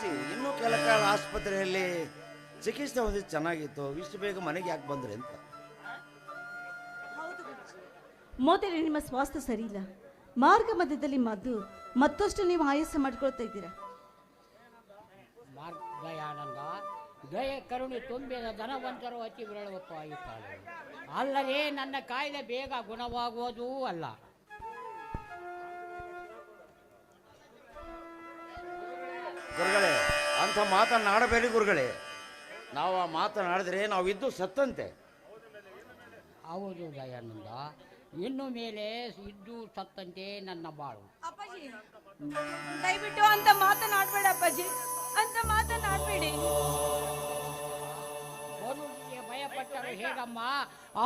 ಗುರುಜಿ ಇನ್ನೂ ಕೆಲ ಕಾಲ ಆಸ್ಪತ್ರೆಯಲ್ಲಿ ಚಿಕಿತ್ಸೆ ಹೊಂದಿ ಚೆನ್ನಾಗಿತ್ತು, ಇಷ್ಟು ಬೇಗ ಮನೆಗೆ ಯಾಕೆ ಬಂದ್ರಿ ಅಂತ. ಮೊದಲೇ ನಿಮ್ಮ ಸ್ವಾಸ್ಥ್ಯ ಸರಿ ಇಲ್ಲ, ಮಾರ್ಗ ಮಧ್ಯದಲ್ಲಿ ಮತ್ತಷ್ಟು ನೀವು ಆಯಾಸ ಮಾಡ್ಕೊಳ್ತಾ ಇದ್ದೀರಾ. ದಯಾನಂದ, ದಯೆ ಕರುಣೆ ತುಂಬಿದ ಧನವಂತರು ಅತಿ ವಿರಳವಪ್ಪ ಈ ಕಾಲ. ಅಲ್ಲದೆ ನನ್ನ ಕಾಯಿಲೆ ಬೇಗ ಗುಣವಾಗುವುದೂ ಅಲ್ಲ. ಗುರುಗಳೇ, ಅಂಥ ಮಾತನಾಡಬೇಡಿ ಗುರುಗಳೇ. ನಾವು ಆ ಮಾತನಾಡಿದ್ರೆ ನಾವು ಇದ್ದು ಸತ್ತಂತೆ. ಹೌದು ದಯಾನಂದ, ಇನ್ನು ಮೇಲೆ ಇದ್ದು ಸತ್ತಂತೆ ನನ್ನ ಬಾಳು. ಅಪ್ಪಾಜಿ ದಯವಿಟ್ಟು ಅಂತ ಮಾತನಾಡಬೇಡ ಅಪ್ಪಾಜಿ, ಅಂತ ಮಾತನಾಡಬೇಡಿ. ಬದುಕಿಗೆ ಭಯಪಟ್ಟರು ಹೇಗಮ್ಮ?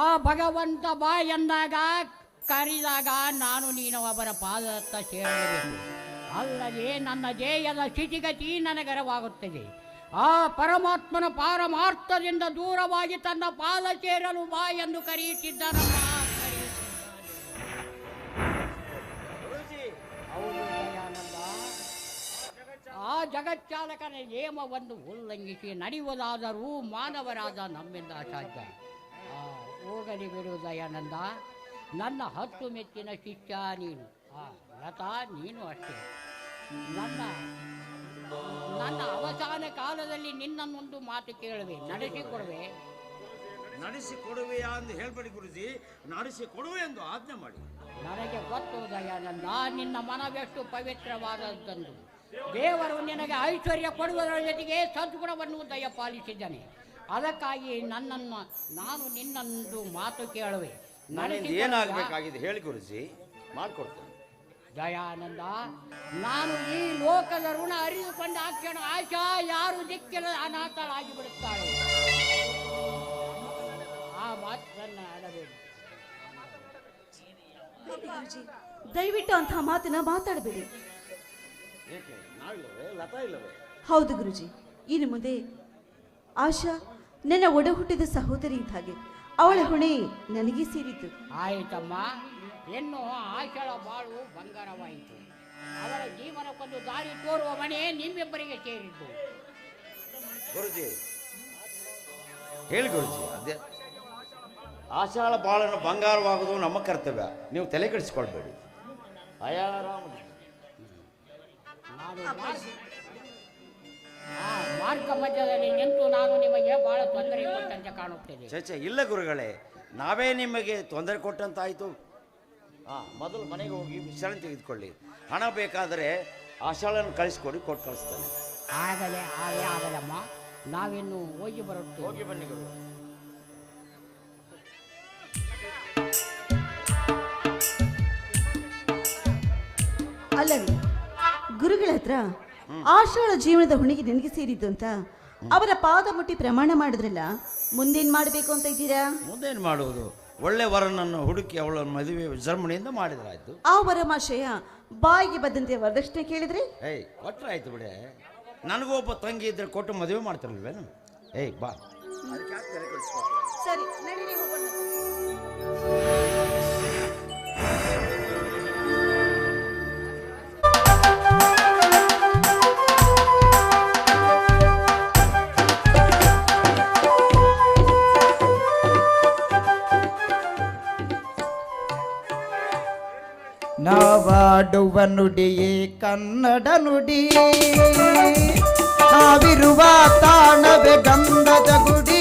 ಆ ಭಗವಂತ ಬಾ ಎಂದಾಗ ಕರೆದಾಗ ನಾನು ನೀನು ಅವರ ಪಾದತ್ತ ಸೇರಬೇಕು. ಅಲ್ಲದೆ ನನ್ನ ದೇಹದ ಸ್ಥಿತಿಗತಿ ನನಗರವಾಗುತ್ತದೆ. ಆ ಪರಮಾತ್ಮನ ಪಾರಮಾರ್ಥದಿಂದ ದೂರವಾಗಿ ತನ್ನ ಪಾದ ಸೇರಲು ಬಾ ಎಂದು ಕರೆಯುತ್ತಿದ್ದಾನಮ್ಮ. ಆ ಜಗಚ್ಚಾಲಕನ ನಿಯಮವನ್ನು ಉಲ್ಲಂಘಿಸಿ ನಡೆಯುವುದಾದರೂ ಮಾನವರಾದ ನಮ್ಮಿಂದ ಅಸಾಧ್ಯ. ಹೋಗಲಿ ಬಿಡು ದಯಾನಂದ, ನನ್ನ ಹತ್ತು ಮೆಚ್ಚಿನ ಶಿಷ್ಯ ನೀನು. ಲತಾ ನೀನು ಅಷ್ಟೇ. ನನ್ನ ಅವಸಾನ ಕಾಲದಲ್ಲಿ ನಿನ್ನನ್ನೊಂದು ಮಾತು ಕೇಳುವೆ, ನಡೆಸಿಕೊಡುವೆ. ನಡೆಸಿಕೊಡುವೆಯಾ ಎಂದು ಹೇಳ್ಬೇಡಿ ಗುರುಜಿ, ನಡೆಸಿಕೊಡುವೆ ಎಂದು ಆಜ್ಞೆ ಮಾಡಿ. ನನಗೆ ಗೊತ್ತು ದಯಾನಂದ, ನಿನ್ನ ಮನವೆಷ್ಟು ಪವಿತ್ರವಾದದ್ದೆಂದು. ದೇವರು ನಿನಗೆ ಐಶ್ವರ್ಯ ಕೊಡುವುದರ ಜೊತೆಗೆ ಸದ್ಗುಣವನ್ನು ದಯಪಾಲಿಸಿದ್ದಾನೆ. ಅದಕ್ಕಾಗಿ ನಾನು ನಿನ್ನೊಂದು ಮಾತು ಕೇಳುವೆ. ಏನಾಗಬೇಕಾಗಿದೆ ಹೇಳಿ ಗುರುಜಿ, ಮಾಡಿಕೊಡ್ತೇನೆ. ದಯಾನಂದ, ನಾನು ಈ ಲೋಕದ ಋಣ ಅರಿದುಕೊಂಡ ಆ ಕ್ಷಣ ಆಶಾ ಯಾರು ದಿಕ್ಕಿನ ಅನಾಥಳಾಗಿ ಬಿಡುತ್ತಾಳೆ. ಆ ಮಾತನ್ನ ಆಡಬೇಕು. ದಯವಿಟ್ಟು ಅಂತಹ ಮಾತನ್ನ ಮಾತಾಡಬೇಡಿ. ಲತಾ ಇಲ್ಲವೇ? ಹೌದು ಗುರುಜಿ, ಇನ್ನು ಮುಂದೆ ಆಶಾ ನನ್ನ ಒಡ ಹುಟ್ಟಿದ ಸಹೋದರಿ ಇದ್ದ ಹಾಗೆ, ಅವಳ ಹೊಣೆ ನನಗೆ ಸೇರಿತು. ಆಯಿತಮ್ಮ, ಇನ್ನು ಆಶಳ ಬಾಳು ಬಂಗಾರವಾಯಿತು. ಅವಳ ಜೀವನಕ್ಕೊಂದು ದಾರಿ ತೋರುವ ಮನೆ ನಿಮ್ಮಿಬ್ಬರಿಗೆ ಸೇರಿದ್ದು. ಗುರುಜಿ ಹೇಳಿ ಗುರುಜಿ, ಅದೇ ಆಶಾಳ ಬಾಳನ್ನು ಬಂಗಾರವಾಗುವುದು ನಮ್ಮ ಕರ್ತವ್ಯ, ನೀವು ತಲೆ ಕೆಡಿಸಿಕೊಳ್ಬೇಡಿ. ಅಯಾರಾಮ ಮಾರ್ಗ ಮಧ್ಯದಲ್ಲಿ ನಿಂತು ನಾನು ನಿಮಗೆ ಬಹಳ ತೊಂದರೆ ಕೊಟ್ಟಂತೆ ಕಾಣುತ್ತೇನೆ. ಚೇಚೆ ಇಲ್ಲ ಗುರುಗಳೇ, ನಾವೇ ನಿಮಗೆ ತೊಂದರೆ ಕೊಟ್ಟಂತಾಯಿತು. ಮೊದಲು ಮನೆಗೆ ಹೋಗಿ ವಿಶ್ರಾಂತಿ ತೆಗೆದುಕೊಳ್ಳಿ. ಹಣ ಬೇಕಾದರೆ ಆಶಾಳನ್ನು ಕಳಿಸ್ಕೊಡಿ, ಕೊಟ್ಟು ಕಳಿಸ್ತಾನೆ. ಆಗಲಮ್ಮ, ನಾವಿನ್ನು ಹೋಗಿ ಬರುತ್ತೇವೆ. ಹೋಗಿ ಬನ್ನಿ ಗುರು. ಅಲ್ಲರಿ ಗುರುಗಳ ಹತ್ರ ಆಶಾಳ ಜೀವನದ ಹೊಣೆಗೆ ನನಗೆ ಸೇರಿದ್ದು ಅಂತ ಅವರ ಪಾದ ಮುಟ್ಟಿ ಪ್ರಮಾಣ ಮಾಡಿದ್ರಲ್ಲ, ಮುಂದೇನ್ ಮಾಡಬೇಕು ಅಂತ ಇದ್ದೀರಾ? ಮುಂದೇನು ಮಾಡುವುದು? ಒಳ್ಳೆ ವರನನ್ನು ಹುಡುಕಿ ಅವಳ ಮದುವೆ ವಿಜೃಂಭಣೆಯಿಂದ ಮಾಡಿದ್ರಾಯ್ತು. ಆ ವರಮಾಶಯ ಬಾಯಿಗೆ ಬಂದಂತೆ ವರದಕ್ಷಿಣೆ ಕೇಳಿದ್ರಿ? ಕೊಟ್ಟರಾಯ್ತು ಬಿಡೆ. ನನಗೂ ಒಬ್ಬ ತಂಗಿ ಇದ್ರೆ ಕೊಟ್ಟು ಮದುವೆ ಮಾಡ್ತಾರಲ್ವೇನು? ಬಾ. ಸರಿ, ನಡೀರಿ ಹೋಗೋಣ. ನಾವಾಡುವ ನುಡಿಯೇ ಕನ್ನಡ ನುಡಿ, ನಾವಿರುವ ತಾಣವೇ ಗಂಧದ ಗುಡಿ,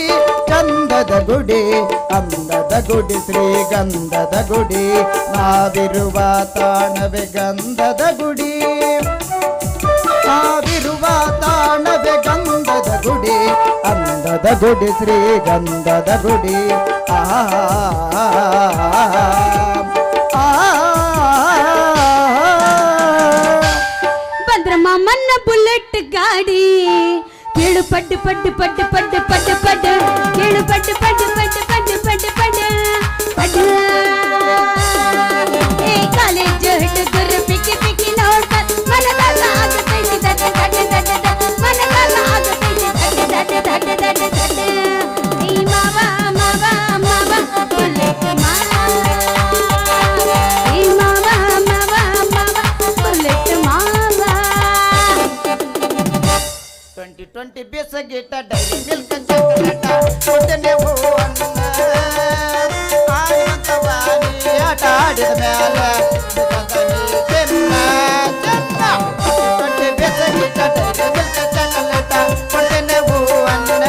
ಚಂದದ ಗುಡಿ, ಅಂದದ ಗುಡಿ, ಶ್ರೀಗಂಧದ ಗುಡಿ. ನಾವಿರುವ ತಾಣವೇ ಗಂಧದ ಗುಡಿ, ನಾವಿರುವ ತಾಣವೇ ಗಂಧದ ಗುಡಿ, ಅಂದದ ಗುಡಿ, ಶ್ರೀಗಂಧದ ಗುಡಿ. ಬಂದ್ರಮ್ಮ ಮನ್ನ ಬುಲೆಟ್ ಗಾಡಿ, ಕೇಳು ಪಡ್ಡು ಪಡ್ಡು ಪಡ್ಡು ಪಡ್ಡು ಪಡ್ಡು ಪಡ್ಡು, ಕೇಳು ಪಡ್ಡು ಪಡ್ಡು ಪಡ್ಡು ಪಡ್ಡು ಪಡ್ಡು ಪಡ್ಡು ಪಡ್ಡು. ಕಾಲೇಜ್ ಹುಡುಗರು ಪಿಕ್ಕಿ ಪಿಕ್ಕಿ ನೋಡ್ತಾರೆ, ಮನದಾಲ ಆಗುತ್ತೈತಿ ದಡ್ಡ ದಡ್ಡ ದಡ್ಡ ದಡ್ಡ, ಮನದಾಲ ಆಗುತ್ತೈತಿ ದಡ್ಡ ದಡ್ಡ ದಡ್ಡ ದಡ್ಡ ದಡ್ಡ. ಈ ಮಾವ ಮಾವ ಮಾವ ಬುಲೆಟ್ ಮಾವ, ಈ ಮಾವ ಮಾವ ಮಾವ ಬುಲೆಟ್ ಮಾವ. ಆಟ ಆಡಿದ ಮ್ಯಾಲ ತೊಟ್ಟಿ ಬೆಸರಿ ಚಕಲೇಟ ಕೊಡ್ತೇನೆ ಹೂವನ್ನ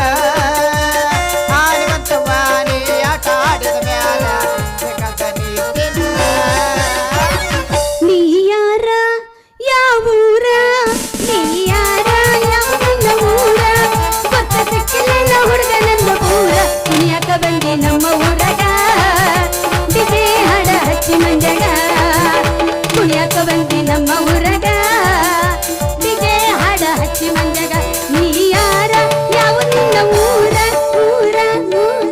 ಆಡುವಂತ ವಾಣಿ ಆಟ ಆಡಿದ ಮ್ಯಾಲ ಬೇಕಂತ ನೀ ತಿನ್ನ. ನೀ ಯಾರ ಯಾವೂರ ನೀ ಯಾರ ಯಾವನ ಊರ ಗೊತ್ತ ಸಿಕ್ಕಿಲ್ಲ ಹುಡುಗನಂದ ಪೂರ ಕುಣಿಯಾಕ ಬಂದಿ ನಮ್ಮ ಊರಗ ಡಿಜೆ ಹಾಡ ಹಚ್ಚಿ ಮಂಜಗ ಕುಣಿಯಾಕ ಬಂದಿ ನಮ್ಮ ಊರಗ ಡಿಜೆ ಹಾಡ ಹಚ್ಚಿ ಮಂಜಗ ನೀ ಯಾರ ಯಾವ ನಿನ್ನ ಊರ ಊರ ಊರ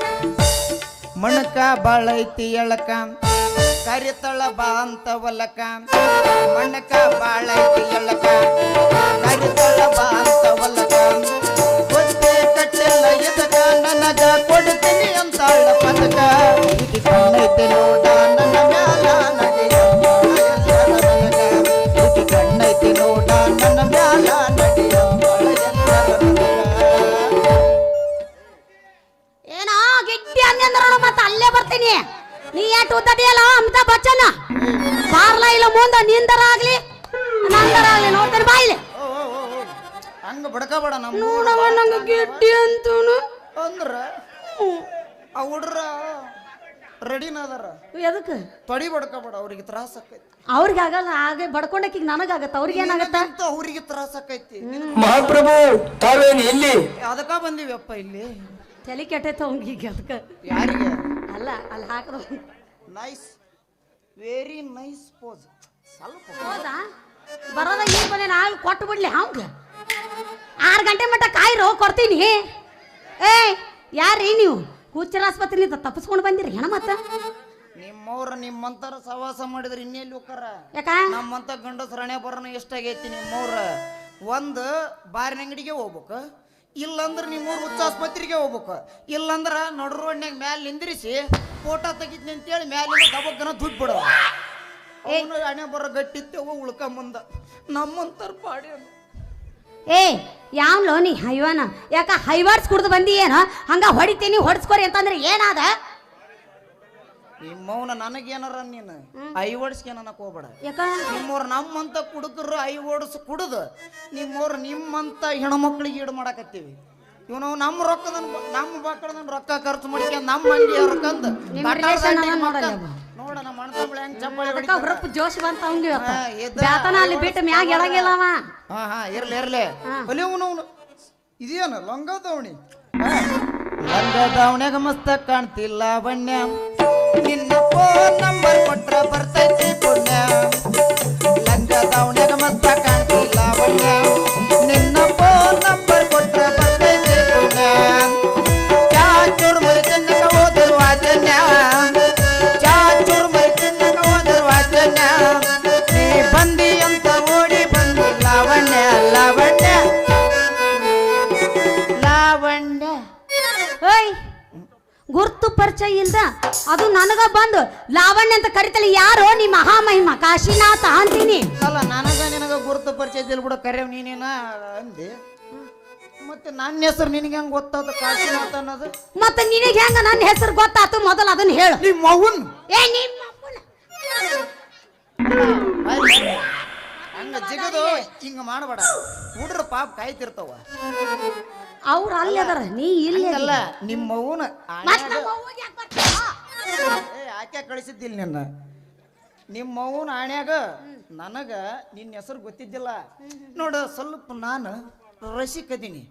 ಮಣಕ ಬಾಳೈತಿ ಎಳಕ ಕರಿತಳ ಬಾ ಅಂತ ಒಲಕ ಮಣಕ ಬಾಳೈತಿ ಎಳಕ ಕರಿತಳ ಬಾ ಅಂತ ಒಲಕ ಗೊತ್ತೇ ಕಟ್ಟಿಲ್ಲ ಇದಕ ನನಗ ಕೊಡ್ತೀನಿ ಅಂತಾಳ ಪದಕ ಇದು ಕಣ್ಣೈತಿ ನೋಡ ನನ್ನ ಮ್ಯಾಲ ನಡೆಯಮ್ಮ ಎಲ್ಲರ ನನಗ ಇದು ಕಣ್ಣೈತಿ ನೋಡ ನನ್ನ ಮ್ಯಾಲ ನಡೆಯಮ್ಮ ಎಲ್ಲರ ನನಗ. ಏನೋ ಗಿಡ್ಡಿ ಅಂದ್ರ ಮತ್ತ ಅಲ್ಲೇ ಬರ್ತೀನಿ ನೀ ಯಾಕೆ ಉದ್ದದಿಯಲ್ಲ ಅಮಿತಾಬ್ ಬಚ್ಚನ ಬಾರ್ಲ ಇಲ್ಲ ಮುಂದ ನಿಂದರಾಗ್ಲಿ ನಂದರಾಗ್ಲಿ ನೋಡ್ತೇನೆ ಬಾಯಿಲೆ ಹಂಗ ಬಡ್ಕಬೇಡ ನಮ್ಮ ನೋಡವ ನಂಗ ಗಿಡ್ಡಿ ಅಂತೂನು ಅಂದ್ರ ಆ ಹುಡ್ರ ರೆಡಿನ ಅದಾರ ಎದಕ್ಕೆ ತೊಡಿ ಬಡ್ಕಬೇಡ ಅವ್ರಿಗೆ ತ್ರಾಸ ಆಕೈತಿ ಅವ್ರಿಗೆ ಆಗಲ್ಲ ಹಾಗೆ ಬಡ್ಕೊಂಡಕ್ಕಿಗೆ ನನಗಾಗತ್ತ ಅವ್ರಿಗೆ ಏನಾಗತ್ತ ಅಂತ ಅವ್ರಿಗೆ ತ್ರಾಸ ಆಕೈತಿ ಮಹಾಪ್ರಭು ತಾವೇನು ಇಲ್ಲಿ? ಅದಕ್ಕ ಬಂದಿವಪ್ಪ ಇಲ್ಲಿ ತಲೆ ಕೆಟ್ಟೈತ ಅವ್ನಿಗೆ ಅದಕ್ಕೆ ಯಾರಿಗೆ ಅಲ್ಲ ಅಲ್ಲಿ ಹಾಕದ ನೈಸ್ ವೆರಿ ನೈಸ್ ಪೋಸ್ ಸ್ವಲ್ಪ ಹೌದಾ ಬರೋದ ಈಗ ಬಂದೆ ನಾವು ಕೊಟ್ಟು ಬಿಡ್ಲಿ ಹಂಗ 6 ಗಂಟೆ ಮಟ್ಟ ಕಾಯಿರೋ ಕೊಡ್ತೀನಿ ಏ ಯಾರೀ ನೀವು ಹುಚ್ಚರ ಆಸ್ಪತ್ರೆಯಿಂದ ತಪ್ಪಿಸ್ಕೊಂಡು ಬಂದಿರಿ ಹೆಣ ಮತ್ತ ನಿಮ್ಮವ್ರ ನಿಮ್ಮಂತರ ಸವಾಸ ಮಾಡಿದ್ರೆ ಇನ್ನೆಲ್ಲಿ ಹೋಗ್ತಾರ ಯಾಕ ನಮ್ಮಂತ ಗಂಡಸ್ರ ಹಣೆ ಬರೋಣ ಎಷ್ಟಾಗೈತಿ ನಿಮ್ಮವ್ರ ಒಂದು ಬಾರಿನ ಅಂಗಡಿಗೆ ಹೋಗ್ಬೇಕು ಇಲ್ಲಂದ್ರ ನಿಮ್ಮೂರು ಹುಚ್ಚ ಆಸ್ಪತ್ರೆಗೆ ಹೋಗ್ಬೇಕು ಇಲ್ಲಂದ್ರ ನಡು ರೋಡ್ನ್ಯಾಗ ಮ್ಯಾಲ ನಿಂದ್ರಿಸಿ ಫೋಟೋ ತೆಗಿದ್ನಿ ಅಂತೇಳಿ ಮ್ಯಾಲಿಂದ ದಬಕ್ಕನ ದುಡ್ಡು ಬಿಡೋ ಅವನು ಹಣೆ ಬರೋ ಗಟ್ಟಿತ್ತೇವ ಉಳ್ಕೊಂಬಂದ ನಮ್ಮಂತರ ಪಾಡಿ ಅಂತ ಏ ಯಾವ್ಲೋ ನೀ ಹೈವಾನ ಯಾಕ ಹೈವಾಡ್ಸ್ ಕುಡ್ದು ಬಂದಿ ಏನ ಹಂಗ ಹೊಡಿತೀನಿ ಹೊಡ್ಸ್ಕೊರಿ ಅಂತಂದ್ರೆ ಏನಾದ ನಿಮ್ಮವನ ನನಗೇನಾರ ನೀನು ಐ ಓಡಿಸ್ಕೆ ನನಕ್ ಹೋಗ್ಬೇಡ ಯಾಕ ನಿಮ್ಮವ್ರು ನಮ್ಮಂತ ಕುಡುಕರು ಐ ಓಡಿಸ್ ಕುಡುದು ನಿಮ್ಮವ್ರು ನಿಮ್ಮಂತ ಹೆಣ್ಮಕ್ಳಿಗೆ ಈಡು ಮಾಡಾಕತ್ತೀವಿ ಇವನು ನಮ್ಮ ರೊಕ್ಕದ ನಮ್ಮ ಮಕ್ಕಳದ ರೊಕ್ಕ ಖರ್ಚು ಮಾಡ್ಕೊಂಡು ನಮ್ಮ ಮಂದಿ ಅವ್ರಕ್ಕಂದು ನೋಡ ನಮ್ಮ ಅಣ್ತಂಬ್ಳ ಹೆಂಗ್ ಚಪ್ಪಾಳೆ ಅದಕ್ಕ ಹೊರಪ್ ಜೋಶ್ ಬಂತ ಅವಂಗ ಹಾ, ಎದ್ದ ಬ್ಯಾತನ ಅಲ್ಲಿ ಬಿಟ್ಟು ಮ್ಯಾಗ ಎಳಗಿಲ್ಲವ ಹಾ ಇರ್ಲಿ ಅಲ್ಲಿ ಅವನು ಇದೇನು ಲಂಗ ದಾವಣಿ ಲಂಗ ದಾವಣ್ಯಾಗ ಮಸ್ತ ಕಾಣ್ತಿಲ್ಲ ಬಣ್ಣ ನಿನ್ನ ಫೋನ್ ನಂಬರ್ ಕೊಟ್ರ ಬರ್ತೈತಿ ಪುಣ್ಯ ಲಂಗ ದಾವಣ್ಯಾಗ ಮಸ್ತ ಕಾಣ್ತಿಲ್ಲ ಬಣ್ಣ ನಿನ್ನ ಫೋನ್ ನಂಬರ್ ಕೊಟ್ರ ಬರ್ತೈತಿ ಪುಣ್ಯ ಚಾಚೂರ್ ಮರಿ ತಿನ್ನಕ ಹೋದರು ವಾಜನ್ಯ ಚಾಚೂರ್ ಮರಿ ತಿನ್ನಕ ಹೋದರು ವಾಜನ್ಯ ನೀ ಬಂದಿ ಅಂತ ಓಡಿ ಬಂದಿ ಲಾವಣ್ಯ ಲಾವಣ್ಯ ಲಾವಣ್ಯ ಓಯ್ ಗುರ್ತು ಪರಿಚಯ ಇಲ್ದ ಅದು ನನಗ ಬಂದು ಲಾವಣ್ಯ ಅಂತ ಕರಿತಲ್ಲ ಯಾರೋ ನೀ ಮಹಾಮಹಿಮ ಕಾಶಿನಾಥ ಅಂತೀನಿ ಅಲ್ಲ ನನಗ ನಿನಗ ಗುರುತು ಪರಿಚಯ ಇದ್ದಿಲ್ಲ ಬಿಡ ಕರೆವ್ ನೀನೇನ ಅಂದಿ ಮತ್ತೆ ನನ್ನ ಹೆಸರು ನಿನಗೆ ಹೆಂಗ್ ಗೊತ್ತಾದ ಕಾಶಿನಾಥ ಅನ್ನೋದು ಮತ್ತೆ ನಿನಗೆ ಹೆಂಗ ನನ್ನ ಹೆಸರು ಗೊತ್ತಾತು ಮೊದಲು ಅದನ್ನ ಹೇಳು ನಿಮ್ಮ ಅವ್ವನ್ ಏ ನಿಮ್ಮ ಅಪ್ಪನ. ಹಂಗ ಜಿಗದು ಹಿಂಗ ಮಾಡಬೇಡ ಹುಡ್ರ ಪಾಪ ಕಾಯ್ತಿರ್ತಾವ ಅವ್ರು ಅಲ್ಲಿ ಅದಾರ ನೀ ಇಲ್ಲಿ ಅಲ್ಲ ನಿಮ್ಮ ಅವ್ವನ ಮತ್ತ್ ನಮ್ಮ ಅವ್ವಗ್ ಯಾಕ್ ಬರ್ತೀಯ? ಆಕೆ ಕಳಿಸಿದ್ದಿಲ್ಲ ನಿನ್ನ ನಿಮ್ಮ ಅವ್ವನ ಆಣ್ಯಾಗ ನನಗ ನಿನ್ನ ಹೆಸರು ಗೊತ್ತಿದ್ದಿಲ್ಲ ನೋಡ ಸ್ವಲ್ಪ ನಾನು ರಸಿಕದೀನಿ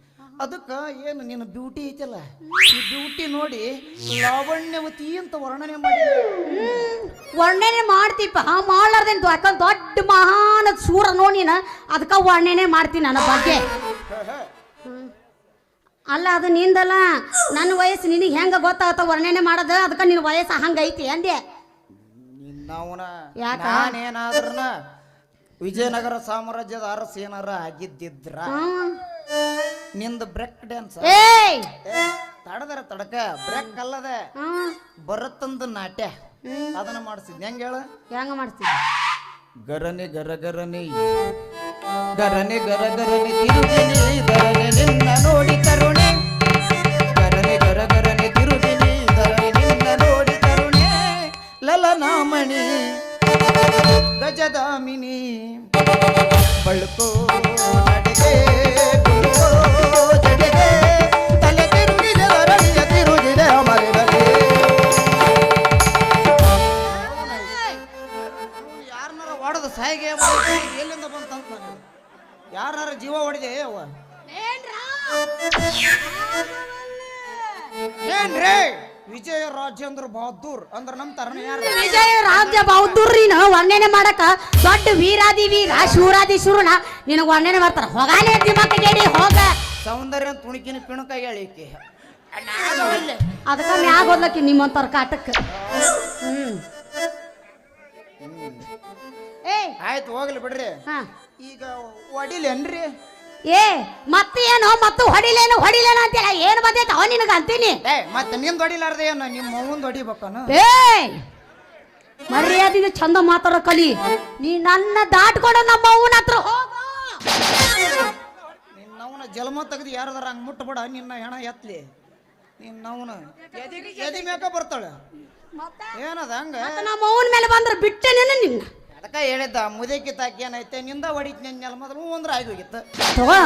ಅದಕ್ಕೆ ಏನು ನಿನ್ನ ಬ್ಯೂಟಿ ಐತಲ್ಲ ಈ ಬ್ಯೂಟಿ ನೋಡಿ ಲಾವಣ್ಯವತಿ ಅಂತ ವರ್ಣನೆ ಮಾಡಿ ವರ್ಣನೆ ಮಾಡ್ತೀಪ ಮಾಡ್ಲಾರ್ದೇನು ಯಾಕಂದ್ರೆ ದೊಡ್ಡ ಮಹಾನ್ ಸೂರ ನೋಡಿನ ಅದಕ್ಕೆ ವರ್ಣನೆ ಮಾಡ್ತೀನಿ ನನ್ನ ಬಗ್ಗೆ ಅಲ್ಲ ಅದು ನಿಂದಲ್ಲ ನನ್ನ ವಯಸ್ಸು ನಿನಗೆ ಹೆಂಗ ಗೊತ್ತಾಗತ್ತ ವರ್ಣನೆ ಮಾಡೋದು ಅದಕ್ಕೆ ನಿನ್ನ ವಯಸ್ಸು ಹಂಗೈತಿ ಅಂದೆ ನಿನ್ನವನ ಯಾಕ? ನಾನೇನಾದ್ರನ ವಿಜಯನಗರ ಸಾಮ್ರಾಜ್ಯದ ಅರಸ ಏನಾರ ಆಗಿದ್ದಿದ್ರ ನಿಂದ ಬ್ರೇಕ್ ಡ್ಯಾನ್ಸ್ ಏಯ್ ತಡದರ ತಡಕ ಬ್ರೇಕ್ ಅಲ್ಲದ ಬರತ್ತಂದು ನಾಟ್ಯ ಅದನ್ನ ಮಾಡಿಸಿದ್ನಿ ಹೆಂಗ ಹೇಳ ಹೆಂಗ ಮಾಡ್ತೀನಿ ಗರನೆ ಗರ ಗರನೆ ಗರನೆ ಗರ ಗರನೆ ತಿರುಗಿನಿ ಧರಣೆ ನಿನ್ನ ನೋಡಿ ಕರುಣೆ ಗರನೆ ಗರ ಗರನೆ ತಿರುಗಿನಿ ಧರಣೆ ನಿನ್ನ ನೋಡಿ ಕರುಣೆ ಲಲನಾಮಣಿ ಮಿನಿ ಗಜದಾಮಿನಿ ಬಳುಕೋ ನಡೆಗೆ ಕುಲುಕೋ ಜಡೆಗೆ ತಲೆ ತಿರುಗಿದೆ ಅರಳಿಯ ತಿರುಗಿದೆ ಮರೆಯದೆ ಯಾರನ್ನಾರ ಹೊಡೆದ ಸಾಯಿಗೆ ಎಲ್ಲಿಂದ ಬಂತಂತ ನನಗೆ ಯಾರ ಜೀವ ಹೊಡೆದೆ ಅವ ಏನ್ರೇ ವಿಜಯ ರಾಜೇಂದ್ರ ಬಹದ್ದೂರ್ ಅಂದ್ರ ನಮ್ ತರನ ಯಾರು ವಿಜಯ ರಾಜ ಬಹದ್ದೂರಿನ ವರ್ಣನೆ ಮಾಡಕ ದೊಡ್ಡ ವೀರಾದಿ ವೀರ ಶೂರಾದಿ ಶೂರನ ನಿನಗ ವರ್ಣನೆ ಮಾಡ್ತಾರ ಹೋಗಾನೆ ದಿಮಾಕ ಗೇಡಿ ಹೋಗ ಸೌಂದರ್ಯ ತುಣಿಕಿನ ಪಿಣಕ ಹೇಳಿಕೆ ಅದಕ್ಕ ಮ್ಯಾಗ ಓದ್ಲಕ್ಕಿ ನಿಮ್ಮಂತರ ಕಾಟಕ್ಕ ಏ ಆಯ್ತು ಹೋಗ್ಲಿ ಬಿಡ್ರಿ ಹಾ ಈಗ ಹೊಡಿಲೇನ್ರಿ ಏ ಮತ್ತೇನು ಮತ್ತು ಹೊಡಿಲೇನು ಅಂತೇಳ ಏನ್ ಬಂದೈತ ಅವ ನಿನಗ ಅಂತೀನಿ ಏ ಮತ್ತೆ ನಿಮ್ದು ಹೊಡಿಲಾರ್ದೆ ಏನು ನಿಮ್ಮ ಅವ್ವಂದು ಹೊಡಿಬೇಕನ ಏ ಮರ್ಯಾದಿಗೆ ಚಂದ ಮಾತಾಡೋ ಕಲಿ ನೀ ನನ್ನ ದಾಟ್ಕೊಂಡು ನಮ್ಮ ಅವನ ಹತ್ರ ಹೋಗ ನಿನ್ನವನ ಜಲಮ ತೆಗೆದು ಯಾರದಾರ ಹಂಗೆ ಮುಟ್ಟಬೇಡ ನಿನ್ನ ಹೆಣ ಎತ್ಲಿ ನಿನ್ನವನ ಎದಿ ಮೇಕ ಬರ್ತಾಳೆ ಏನದ ಹಂಗ ನಮ್ಮ ಅವನ ಮೇಲೆ ಬಂದ್ರೆ ಬಿಟ್ಟೇನೇನ ನಿನ್ನ ಅದಕ್ಕ ಹೇಳಿದ್ದ ಮುದೇಕಿ ತಾಕಿ ಏನೈತೆ ನಿಂದ ಹೊಡಿತೀನಿ ನೆಲ ಮೊದಲು ಅಂದ್ರೆ ಆಗೋಗಿತ್ತು ತಗೋ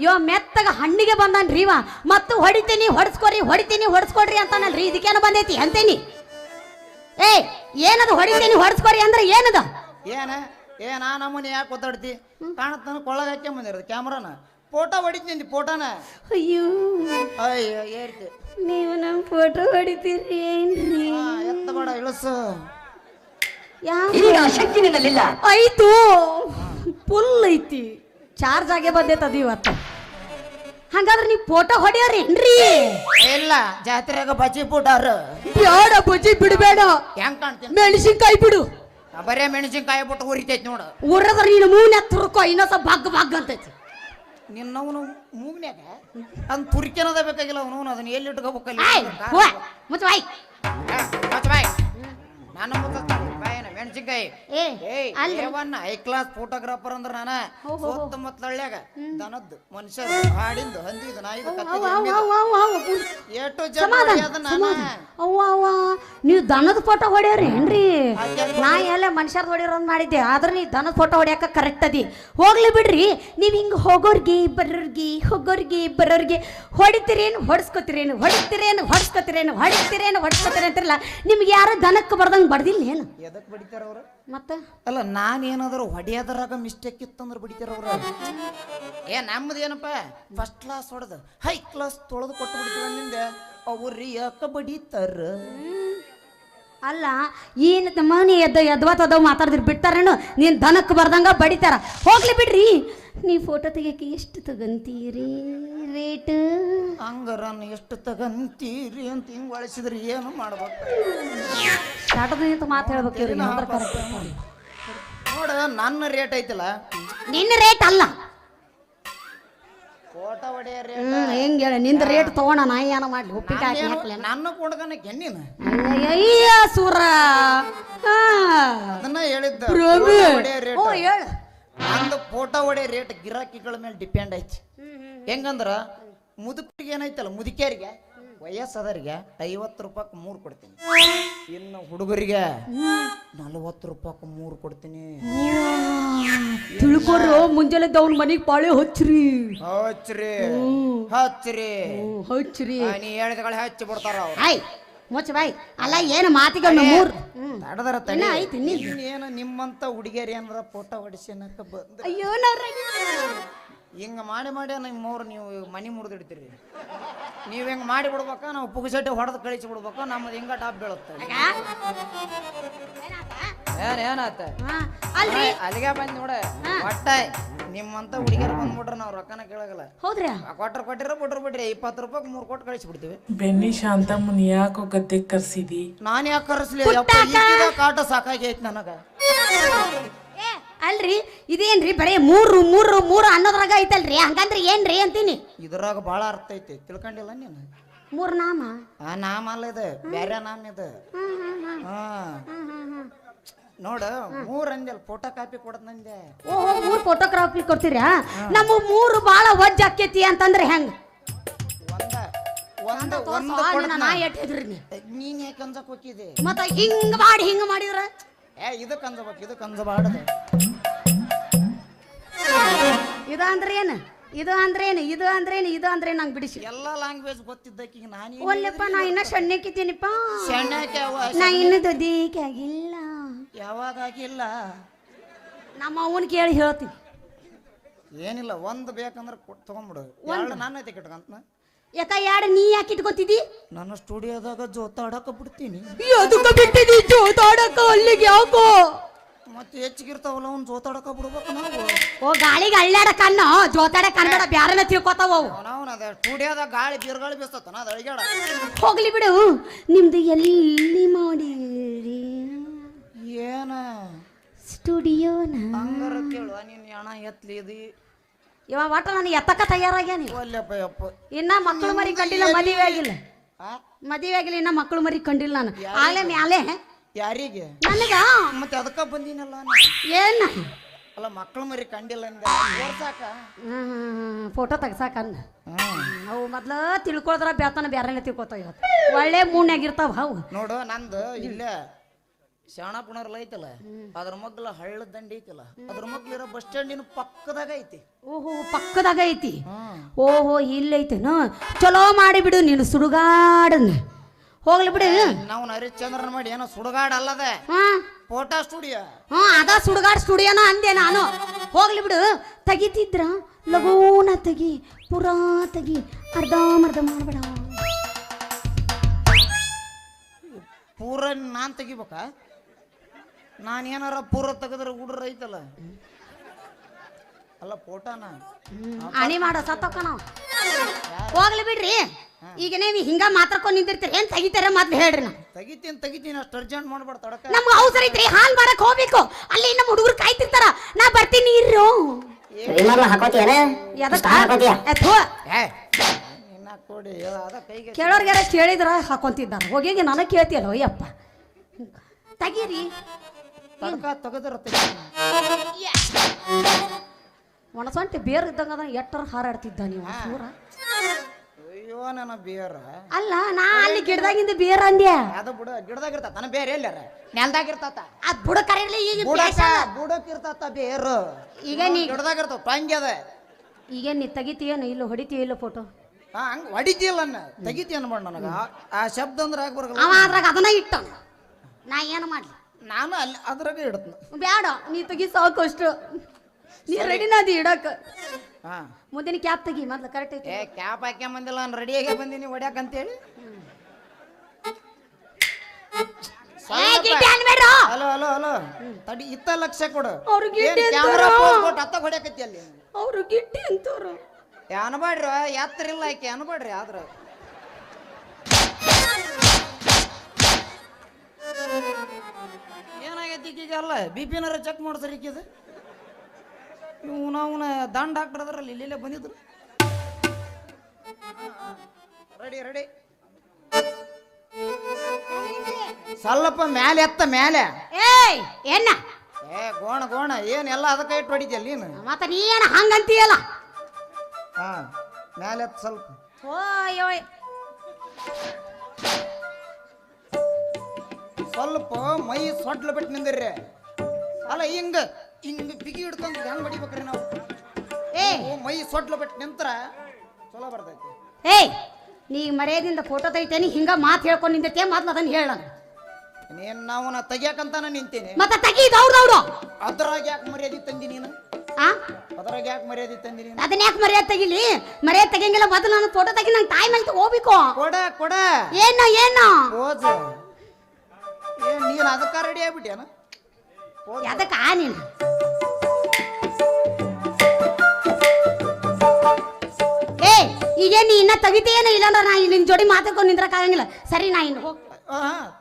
ಇವ ಮೆತ್ತಗ ಹಣ್ಣಿಗೆ ಬಂದನ್ರಿ ಇವ ಮತ್ತು ಹೊಡಿತೀನಿ ಹೊಡ್ಸ್ಕೊಡ್ರಿ ಅಂತಾನಲ್ರಿ ಇದಕ್ಕೇನು ಬಂದೈತಿ ಅಂತೇನಿ ಏ ಏನದು ಹೊಡಿತೀನಿ ಹೊಡ್ಸ್ಕೊರಿ ಅಂದ್ರೆ ಏನದ ಏನ ನಮ್ಮನೆ ಯಾಕೆ ಒತ್ತಾಡ್ತಿ ಕಾಣತ್ತಾನ ಕೊಳ್ಳಾಗ ಹಾಕ್ಯ ಬಂದಿರೋದು ಕ್ಯಾಮ್ರಾನ ಫೋಟೋ ಹೊಡಿತೀನಿ ಫೋಟೋನ ಅಯ್ಯೋ ಅಯ್ಯೋ ಏರ್ತಿ ನೀವು ನಮ್ಮ ಫೋಟೋ ಹೊಡಿತೀರಿ ಏನ್ರಿ ಎತ್ತ ಬೇಡ ಇಳಸು ಈಗ ಶಕ್ತಿ ನಿನ್ನಲ್ಲಿಲ್ಲ ಆಯ್ತು ಫುಲ್ ಐತಿ ಚಾರ್ಜ್ ಆಗೇ ಬಂದೈತೆ ಅದು ಇವತ್ತು ಹಂಗಾದ್ರೆ ನೀವು ಫೋಟೋ ಹೊಡಿಯೋರೇನ್ರಿ ಇಲ್ಲ ಜಾತ್ರೆಯಾಗ ಬಜ್ಜಿ ಪುಟಾರ ಬೇಡ ಬಜ್ಜಿ ಬಿಡಬೇಡ ಹೆಂಗ್ ಕಾಣ್ತೀನಿ ಮೆಣಸಿನ್ಕಾಯಿ ಬಿಡು ಬರೇ ಮೆಣಸಿನ್ಕಾಯಿ ಬಿಟ್ಟು ಉರಿತೈತಿ ನೋಡು ಉರ್ರದ್ರ ನೀನು ಮೂನ್ ಎತ್ತುರ್ಕೋ ಇನ್ನೊಂದ್ ಬಗ್ ಅಂತೈತಿ ನಿನ್ನವನು ಮೂಗ್ನ್ಯಾಗ ಅದ್ ತುರ್ಕೆನದ ಬೇಕಾಗಿಲ್ಲ ಅವನು ಅದನ್ನ ಎಲ್ಲಿ ಇಟ್ಕೋಬೇಕಲ್ಲ ಮುಚ್ಚ ಬಾಯ್ ನಾನು ಬಾಯನ ಮೆಣಸಿನ್ಕಾಯಿ ಐ ಕ್ಲಾಸ್ ಫೋಟೋಗ್ರಾಫರ್ ಅಂದ್ರ ನಾನ ಸುತ್ತಮುತ್ತ ಹಳ್ಳ್ಯಾಗ ದನದ್ದು ಮನುಷ್ಯರು ಹಾಡಿಂದು ಹಂದಿದು ನಾಯಿದು ಏಟು ನೀವು ದನದ ಫೋಟೋ ಹೊಡ್ಯಾರೇನ್ರಿ ನಾ ಎಲ್ಲ ಮನುಷ್ಯರ್ದು ಹೊಡಿರೋದ್ ಮಾಡಿದ್ದೆ ಆದ್ರೆ ನೀ ದನದ ಫೋಟೋ ಹೊಡ್ಯಾಕ ಕರೆಕ್ಟ್ ಅದಿ ಹೋಗ್ಲಿ ಬಿಡ್ರಿ ನೀವ್ ಹಿಂಗ ಹೋಗೋರ್ಗಿ ಬರೋರ್ಗಿ ಹೊಡಿತೀರೇನು ಹೊಡ್ಸ್ಕೊತೀರೇನು ಅಂತಿರಲ್ಲ ನಿಮ್ಗೆ ಯಾರು ದನಕ್ಕೆ ಬರ್ದಂಗೆ ಬಡ್ದಿಲ್ಲ ಏನು ಎದಕ್ ಬಡಿತಾರ ಅವ್ರು ಮತ್ತೆ ಅಲ್ಲ ನಾನೇನಾದ್ರು ಹೊಡಿಯೋದ್ರಾಗ ಮಿಸ್ಟೇಕ್ ಇತ್ತಂದ್ರೆ ಬಡಿತಾರ ಅವ್ರ ನಮ್ಮದು ಏನಪ್ಪ ಫಸ್ಟ್ ಕ್ಲಾಸ್ ಹೊಡೆದು ಹೈ ಕ್ಲಾಸ್ ತೊಳೆದು ಕೊಟ್ಟು ಬಿಡ್ತೀವಿ ಅಂದಿಂದ ಅವ್ರು ಯಾಕ ಬಡಿತಾರ ಅಲ್ಲ ಏನು ಮನೆ ಎದ್ವಾತದವ್ ಮಾತಾಡಿದ್ರೆ ಬಿಡ್ತಾರೇನು ನೀನು ದನಕ್ಕೆ ಬರ್ದಂಗ ಬಡಿತಾರ ಹೋಗ್ಲಿ ಬಿಡ್ರಿ ನೀ ಫೋಟೋ ತೆಗಿಯಕ್ಕೆ ಎಷ್ಟು ತಗಂತೀರಿ ರೇಟ್ ಹಂಗಾರನ್ ಎಷ್ಟು ತಗಂತೀರಿ ಅಂತ ಹಿಂಗ್ ಬಳಸಿದ್ರಿ ಏನು ಮಾಡ್ಬೇಕು ಸ್ಟಾರ್ಟದ ಮಾತು ಹೇಳ್ಬೇಕ್ರಿ ನೋಡ ನನ್ನ ರೇಟ್ ಐತಲ್ಲ ನಿನ್ನ ರೇಟ್ ಅಲ್ಲ ಫೋಟೋ ಹೊಡೆಯ ಹೆಂಗ ಹೇಳ ನಿಂದ ರೇಟ್ ತಗೋಣ ನಾ ಏನ ಮಾಡ್ಲಿ ಉಪ್ಪಿಕಾಯಿ ಹಾಕ್ಲಿ ನನ್ನ ಕೊಡ್ಕನ ಕೆನ್ನಿನ ಅಯ್ಯ ಸೂರ ಅದನ್ನ ಹೇಳಿದ್ದ ಓ ಹೇಳ ನಂದು ಫೋಟೋ ಹೊಡೆ ರೇಟ್ ಗಿರಾಕಿಗಳ ಮೇಲೆ ಡಿಪೆಂಡ್ ಐತಿ ಹೆಂಗಂದ್ರ ಮುದುಕರಿಗೆ ಏನೈತಲ್ಲ ಮುದುಕಿಯರಿಗೆ ವಯಸ್ಸಾದರಿಗೆ 50 ರೂಪಾಯಿಗೆ 3 ಕೊಡ್ತೀನಿ ಇನ್ನು ಹುಡುಗರಿಗೆ 40 ರೂಪಾಯಿಗೆ 3 ಕೊಡ್ತೀನಿ ತಿಳ್ಕೊರು ಮುಂಜಾನೆ ಅವ್ನ ಮನೆಗೆ ಪಾಳೆ ಹಚ್ಚ್ರಿ ಹಚ್ಚ್ರಿ ನೀ ಹೇಳಿದಗಳು ಹಚ್ಚಿ ಬಿಡ್ತಾರ ಅವ್ರು ಆಯ್ ಮುಚ್ಚ ಬಾಯ್ ಅಲ್ಲ ಏನು ಮಾತಿಗಳು 3 ತಡದರ ಐತಿ ಏನು ನಿಮ್ಮಂತ ಹುಡುಗಿಯರು ಏನಾರ ಫೋಟೋ ಹೊಡಿಸಿ ಅನ್ನಕ ಬಂದ ಅಯ್ಯೋ ಹಿಂಗ ಮಾಡಿ ನಿಮ್ಮವ್ರು ನೀವು ಮನಿ ಮುರಿದಿಡ್ತೀರಿ ನೀವು ಹೆಂಗ್ ಮಾಡಿ ಬಿಡ್ಬೇಕ ನಾವು ಪುಗಸಟ್ಟೆ ಹೊಡೆದು ಕಳಿಸಿ ಬಿಡ್ಬೇಕು ನಮ್ಮದು ಹಿಂಗ ಟಾಪ್ ಬೀಳುತ್ತೆ ಏನಾತ ಅಲ್ಲಿಗೆ ಬಂದ್ ನೋಡ ಒಟ್ಟ ನಿಮ್ಮಂತ ಹುಡುಗಿಯರು ಬಂದ್ಬಿಟ್ರೆ ನಾವು ರೊಕ್ಕನ ಕೇಳಗಲ್ಲ ಹೌದ್ರಾ ಕೊಟ್ಟಿರ ಬಿಟ್ರಿ 20 ರೂಪಾಯಿಗೆ 3 ಕೊಟ್ಟು ಕಳಿಸಿ ಬಿಡ್ತೀವಿ ಬೆನ್ನಿ ಶಾಂತಮ್ಮನ ಯಾಕೋ ಗದ್ದೆ ಕರ್ಸಿದಿ ನಾನು ಯಾಕೆ ಕರೆಸ್ಲಿ ಕಾಟ ಸಾಕಾಗೈತಿ ನನಗ ಅಲ್ರಿ ಇದೇನ್ರಿ ಬರೇ 3 ಅನ್ನೋದ್ರಾಗ ಐತಲ್ರಿ ಹಂಗಂದ್ರೆ ಏನ್ರಿ ಅಂತೀನಿ ಇದ್ರಾಗ ಬಹಳ ಅರ್ಥ ಐತಿ ತಿಳ್ಕೊಂಡಿಲ್ಲ ನೀನು 3 ನಾಮ ಆ ನಾಮ ಅಲ್ಲ ಇದು ಬೇರೆ ನಾಮ ಇದು ಹಾ ನೋಡ 3 ಅಂಜಲ್ ಫೋಟೋ ಕಾಪಿ ಕೊಡದ್ನಂದೆ ಓಹೋ 3 ಫೋಟೋಗ್ರಾಫಿ ಕೊಡ್ತೀರಾ ನಮ್ಮ 3 ಬಾಳ ವಜ್ಜ ಆಕೇತಿ ಅಂತಂದ್ರೆ ಹೆಂಗ ಒಂದು ನಾ ಎಟ್ಟಿದ್ರಿ ನೀನ್ ಯಾಕೆ ಅನ್ಸಕ್ ಹೋಗಿದ್ದೆ ಮತ್ತ ಹಿಂಗ ಮಾಡಿದ್ರ ಇದಕ್ಕೆ ಅಂಜಬೇಕು, ಇದಕ್ಕೆ ಅಂಜಬಾರ್ದು. ಇದು ಅಂದ್ರೆ ಏನು, ಇದು ಅಂದ್ರೇನು, ಇದು ಅಂದ್ರೇನು, ಇದು ಅಂದ್ರೆ ನಂಗೆ ಬಿಡಿಸಿ. ಎಲ್ಲ ಲ್ಯಾಂಗ್ವೇಜ್ ಗೊತ್ತಿದ್ದಕ್ಕೆ ನಾನು ಒಲ್ಲಪ್ಪ ನಾ ಇನ್ನ ಸಣ್ಣಕ್ಕಿದ್ದೀನಿಪ್ಪ, ಸಣ್ಣಕ್ಕೆ ನಾ ಇನ್ನು ದೊಡ್ಡಕ್ಕೆ ಆಗಿಲ್ಲ. ಯಾವಾಗಾಗಿಲ್ಲ. ನಮ್ಮ ಅವನ್ ಕೇಳಿ ಹೇಳ್ತೀನಿ. ಏನಿಲ್ಲ, ಒಂದು ಬೇಕಂದ್ರೆ ತಗೊಂಡ್ಬಿಡು. ಎರಡು ನಾನು ಐತೆ ಕಿಟ್ಕಂತ. ಯಾಕ ಯಾರು ನೀ ಯಾಕೆ ಇಟ್ಕೊತಿದ್ದಿ? ನನ್ನ ಸ್ಟುಡಿಯೋದಾಗ ಜೋತಾಡಕ ಬಿಡ್ತೀನಿ. ಅದಕ್ಕೆ ಬಿಟ್ಟಿದಿ ಜೋತಾಡಕ, ಅಲ್ಲಿಗೆ ಯಾಕೋ ಮತ್ತೆ ಹೆಚ್ಚಿಗಿರ್ತಾವಲ್ಲ ಅವ್ನು ಜೋತಾಡಕ ಬಿಡ್ಬೇಕು ನಾವು. ಓ ಗಾಳಿಗೆ ಅಳ್ಳಾಡಕ ಅನ್ನೋ, ಜೋತಾಡಕ ಅನ್ಬೇಡ, ಬ್ಯಾರನ ತಿಳ್ಕೊತಾವ ಅವು. ಅವನವನ ಅದ ಸ್ಟುಡಿಯೋದಾಗ ಗಾಳಿ ಬೀರ್ಗಾಳಿ ಬೀಸ್ತನ, ಅದು ಅಳಿಗಾಡ. ಹೋಗ್ಲಿ ಬಿಡು, ನಿಮ್ದು ಎಲ್ಲಿ ಮಾಡಿರಿ ಏನ ಸ್ಟುಡಿಯೋನ? ಹಂಗಾರ ಕೇಳುವ ನೀನು ಹಣ ಎತ್ಲಿದಿ. ಇವ ಒಟ್ಟ ನಾನು ಎತ್ತಕ್ಕ ತಯಾರಾಗ್ಯಾನಿ. ಒಲ್ಲೆಪ್ಪ ಯಪ್ಪ. ಇನ್ನ ಮಕ್ಕಳು ಮರಿ ಕಂಡಿಲ್ಲ, ಮದುವೆ ಆಗಿಲ್ಲ, ಮದುವೆ ಆಗಿಲ್ಲ, ಇನ್ನ ಮಕ್ಕಳು ಮರಿ ಕಂಡಿಲ್ಲ ನಾನು. ಆಗ್ಲೇ ಮ್ಯಾಲೆ ಯಾರಿಗೆ? ನನಗ. ಮತ್ತೆ ಅದಕ್ಕ ಬಂದಿನಲ್ಲ ಏನ ಅಲ್ಲ, ಮಕ್ಕಳು ಮರಿ ಕಂಡಿಲ್ಲ ತೋರ್ಸಾಕ, ಫೋಟೋ ತೆಗ್ಸಾಕಂದ. ಅವು ಮೊದ್ಲ ತಿಳ್ಕೊಳ್ದ್ರ ಬೇತನ ಬ್ಯಾರನೆ ತಿಳ್ಕೊತಾವ. ಇವತ್ತು ಒಳ್ಳೆ ಮೂಣ್ಯಾಗಿರ್ತಾವ ಅವು. ನೋಡು ನಂದು ಇಲ್ಲೇ ಶಾಣಪುಣರ್ಲ ಐತಲ್ಲ, ಅದ್ರ ಮಗ್ಲ ಹಳ್ಳ ದಂಡಿ ಐತಲ್ಲ, ಅದ್ರ ಮಗ್ಲಿರೋ ಬಸ್ ಸ್ಟ್ಯಾಂಡಿನ ಪಕ್ಕದಾಗ ಐತಿ. ಓಹೋ ಪಕ್ಕದಾಗ ಐತಿ. ಓಹೋ ಇಲ್ಲೈತೇನು? ಚಲೋ ಮಾಡಿಬಿಡು ನೀನು ಸುಡುಗಾಡನ್ನ. ಹೋಗ್ಲಿ ಬಿಡು. ನಾವು ಹರಿಶ್ಚಂದ್ರನ್ ಮಾಡಿ ಏನೋ ಸುಡುಗಾಡ ಅಲ್ಲದೆ ಫೋಟೋ ಸ್ಟುಡಿಯೋ. ಅದ ಸುಡುಗಾಡ್ ಸ್ಟುಡಿಯೋನ ಅಂದೆ ನಾನು. ಹೋಗ್ಲಿ ಬಿಡು. ತೆಗಿತಿದ್ರ ಲಗೋನ ತೆಗಿ, ಪುರಾ ತೆಗಿ, ಅರ್ಧಮರ್ಧ ಮಾಡ್ಬೇಡ. ಪೂರ ನಾನ್ ತೆಗಿಬೇಕಾ? ನಾನು ಏನಾರ ಪೂರ ತೆಗೆದ್ರೆ ಹುಡ್ರ ಐತಲ್ಲ, ಅಲ್ಲ ಫೋಟೋನ ಅಣಿ ಮಾಡೋ ಸತ್ತಕ್ಕ ನಾವು. ಹೋಗ್ಲಿ ಬಿಡ್ರಿ. ಈಗ ನೀವು ಹಿಂಗ ಮಾತಾಡ್ಕೊಂಡು ನಿಂದಿರ್ತೀರಿ, ಏನ್ ತೆಗಿತಾರೆ ಮೊದ್ಲು ಹೇಳ್ರಿ. ನಾವು ತೆಗಿತೀನಿ ಅಷ್ಟು ಅರ್ಜೆಂಟ್ ಮಾಡ್ಬೇಡ, ತಡಕ. ನಮ್ಗೆ ಅವಸರ ಐತ್ರಿ, ಹಾಲ್ ಮಾಡಕ್ ಹೋಗ್ಬೇಕು. ಅಲ್ಲಿ ನಮ್ಮ ಹುಡುಗರು ಕಾಯ್ತಿರ್ತಾರ, ನಾ ಬರ್ತೀನಿ ಇರ್ರು. ಕೊಡಿ ಅದ ಕೈಗೆ ಕೇಳೋರ್ಗಾರ ಕೇಳಿದ್ರ ಹಾಕೊಂತಿದ್ದಾರ. ಹೋಗಿ ನನಗೆ ಕೇಳ್ತಿಯಲ್ಲ ಅಯ್ಯಪ್ಪ. ತೆಗೀರಿ. ತಡಕ ತೆಗೆದ್ರ ಒಣಸೊಂಟಿ ಬೇರ್ ಇದ್ದಂಗ ಅದ, ಎಟ್ಟರ ಹಾರಾಡ್ತಿದ್ದ ನೀವು ಸೂರ. ಅಯ್ಯೋ ನನ್ನ ಬೇರ ಅಲ್ಲ, ನಾ ಅಲ್ಲಿ ಗಿಡದಾಗಿಂದ ಬೇರ್ ಅಂದ್ಯ. ಅದು ಬುಡ ಗಿಡದಾಗ ಇರ್ತಾತ, ನನ್ನ ಬೇರೆ ಎಲ್ಲಾರ ನೆಲ್ದಾಗ ಇರ್ತಾತ. ಅದ್ ಬುಡ ಕರೀಲಿ. ಈಗ ಬುಡಕ್ ಇರ್ತಾತ ಬೇರು. ಈಗ ನೀ ಗಿಡದಾಗ ಇರ್ತಾವ ಟಂಗಿ ಅದ. ಈಗ ನೀ ತೆಗಿತೀಯೇನು ಇಲ್ಲ ಹೊಡಿತೀಯ ಇಲ್ಲ ಫೋಟೋ? ಹಂಗ ಹೊಡಿತೀಯಲ್ಲ ತೆಗಿತಿ ಅನ್ಬೇಡ ನನಗ. ಆ ಶಬ್ದ ಅಂದ್ರೆ ಆಗ್ಬರ್ಗಲ್ಲ. ಅವ ಅದ್ರಾಗ ಅದನ್ನ ಇಟ್ಟ, ನಾ ಏನು ಮಾಡ್ಲಿ? ನಾನು ಅಲ್ಲಿ ಅದ್ರಾಗ ಇಡತ್ನ. ಬ್ಯಾಡ, ನೀ ತೆಗಿ ಸಾಕು ಅಷ್ಟು. ನೀ ರೆಡಿನ ಅದಿ ಇಡಕ್. ಹಾ, ಮುಂದಿನ ಕ್ಯಾಪ್ ತೆಗಿ ಮೊದ್ಲು. ಕರೆಕ್ಟ್ ಐತಿ. ಕ್ಯಾಪ್ ಹಾಕ್ಯ ಬಂದಿಲ್ಲ, ನಾನು ರೆಡಿಯಾಗೆ ಬಂದೀನಿ ಹೊಡ್ಯಾಕ ಅಂತೇಳಿ. ಹಲೋ ಹಲೋ ಹಲೋ, ತಡಿ ಇತ್ತ ಲಕ್ಷ ಕೊಡು. ಅವ್ರು ಗಿಡ್ಡಿ ಕ್ಯಾಮ್ರಾ ಕೊಟ್ಟು ಹತ್ತ ಹೊಡ್ಯಾಕತ್ತಿ ಅಲ್ಲಿ. ಅವ್ರು ಗಿಡ್ಡಿ ಅಂತವ್ರು. ಅನ್ಬೇಡ್ರಿ, ಎತ್ತರ ಇಲ್ಲ ಆಕೆ ಅನ್ಬೇಡ್ರಿ. ಆದ್ರ ಏನಾಗೈತಿ ಈಗ? ಅಲ್ಲ ಬಿಪಿನಾರ ಚೆಕ್ ಮಾಡ್ಸರಿ ಈಕಿದ. ಇವನ ದಂಡ ಡಾಕ್ಟರ್ ಅದ್ರಲ್ಲಿ ಇಲ್ಲೇ ಬಂದಿದ್ರು. Ready ready. ಸ್ವಲ್ಪ ಮ್ಯಾಲೆ ಎತ್ತ ಮ್ಯಾಲೆ. ಏಯ್ ಏನ ಗೋಣ ಗೋಣ ಏನೆಲ್ಲ ಅದಕ್ಕೆ ಇಟ್ಟು ಹೊಡಿದ್ಯಲ್ಲ ನೀನು. ಮತ್ತ ನೀ ಏನ ಹಂಗಂತೀಯಲ್ಲ. ಹಾ, ಮ್ಯಾಲೆ ಎತ್ತ ಸ್ವಲ್ಪ. ಓಯ್ ಸ್ವಲ್ಪ ಮೈ ಸೊಡ್ಲ ಬಿಟ್ಟು ನಿಂದಿರ್ರಿ. ಅಲ್ಲ ಹಿಂಗ ಹಿಂಗ ಬಿಗಿ ಹಿಡ್ಕೊಂಡು ಹೆಂಗ್ ಬಡಿಬೇಕ್ರಿ ನಾವು? ಮೈ ಸೊಡ್ಲ ಬಿಟ್ಟು ನಿಂತ್ರ ಚಲೋ ಬರ್ತೈತಿ. ಏಯ್, ನೀ ಮರ್ಯಾದಿಂದ ಫೋಟೋ ತೆಗಿತೇನಿ, ಹಿಂಗ ಮಾತು ಹೇಳ್ಕೊಂಡು ನಿಂದಿರ್ತೀಯ. ಮೊದ್ಲು ಅದನ್ನ ಹೇಳ. ನೀನ್ ನಾವು ತೆಗಿಯಾಕಂತಾನ ನಿಂತೀನಿ. ಮತ್ತೆ ತೆಗೀದವ್ರವ್ರು. ಅದ್ರಾಗ ಯಾಕೆ ಮರ್ಯಾದೆ ತಂದಿ ನೀನು? ಅದ್ರಾಗ ಯಾಕೆ ಮರ್ಯಾದೆ ತಂದಿ ನೀನು? ಅದನ್ನ ಯಾಕೆ ಮರ್ಯಾದೆ ತೆಗಿಲಿ? ಮರ್ಯಾದೆ ತೆಗಿಯಂಗಿಲ್ಲ. ಮೊದಲು ನಾನು ಫೋಟೋ ತೆಗಿ, ನಂಗೆ ತಾಯಿ ಮೇಲೆ ಹೋಗ್ಬೇಕು. ಕೊಡ ಕೊಡ. ಏನು ಏನು ಓಜ ಏನ್ ನೀನು ಅದಕ್ಕ ರೆಡಿ ಆಗ್ಬಿಟ್ಯಾನ? ಅದಕ್ಕ ನೀನು ಈಗ ನೀ ಇನ್ನ ತೆಗಿತೀಯೇನ? ಇಲ್ಲಾಂದ್ರ ನಾ ನಿನ್ ಜೋಡಿ ಮಾತಾಡ್ಕೊಂಡು ನಿಂದ್ರಕ್ ಆಗಂಗಿಲ್ಲ. ಸರಿ, ನಾ ಇನ್ನು ಹೋಗ್.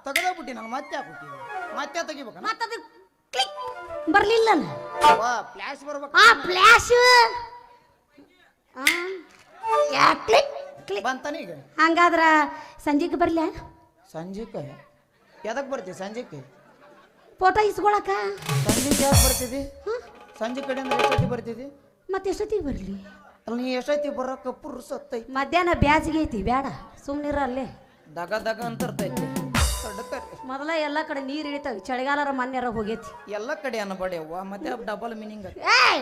ತೆಗೆದಾಗ್ಬಿಟ್ಟಿ ನಾನು. ಮತ್ತೆ ಹಾಕ್ಬಿಟ್ಟಿ, ಮತ್ತೆ ತೆಗಿಬೇಕ. ಮತ್ತದ ಕ್ಲಿಕ್ ಬರ್ಲಿಲ್ಲ. ಫ್ಲಾಶ್ ಬರ್ಬೇಕು. ಫ್ಲಾಶ್ ಕ್ಲಿಕ್ ಕ್ಲಿಕ್ ಬಂತಾನ ಈಗ. ಹಂಗಾದ್ರ ಸಂಜೆಗೆ ಬರ್ಲ? ಸಂಜೆಕ್ಕೆ ಎದಕ್ ಬರ್ತೀವಿ? ಸಂಜೆಕ್ಕೆ ಫೋಟೋ ಇಸ್ಕೊಳಕ. ಸಂಜೆಗೆ ಯಾಕೆ ಬರ್ತಿದ್ದಿ? ಸಂಜೆ ಕಡೆಯಿಂದ ಎಷ್ಟೊತ್ತಿಗೆ ಬರ್ತಿದ್ದಿ? ಮತ್ತೆ ಎಷ್ಟೊತ್ತಿಗೆ ಬರ್ಲಿ? ಅಲ್ಲಿ ನೀ ಎಷ್ಟೈತಿ ಬರೋಕೆ ಪುರ್ಸತ್ತೈತಿ. ಮಧ್ಯಾಹ್ನ ಬ್ಯಾಸಿಗೆ ಐತಿ, ಬೇಡ ಸುಮ್ನಿರ ಅಲ್ಲೇ. ದಗ ದಗ ಅಂತ ಇರ್ತೈತಿ. ಮೊದಲ ಎಲ್ಲ ಕಡೆ ನೀರು ಇಳಿತಾವ ಚಳಿಗಾಲರ ಮನ್ಯಾರ ಹೋಗೈತಿ ಎಲ್ಲ ಕಡೆ ಅನ್ನಬೇಡಿ ಅವ್ವ ಮತ್ತೆ ಡಬಲ್ ಮೀನಿಂಗ್ ಏಯ್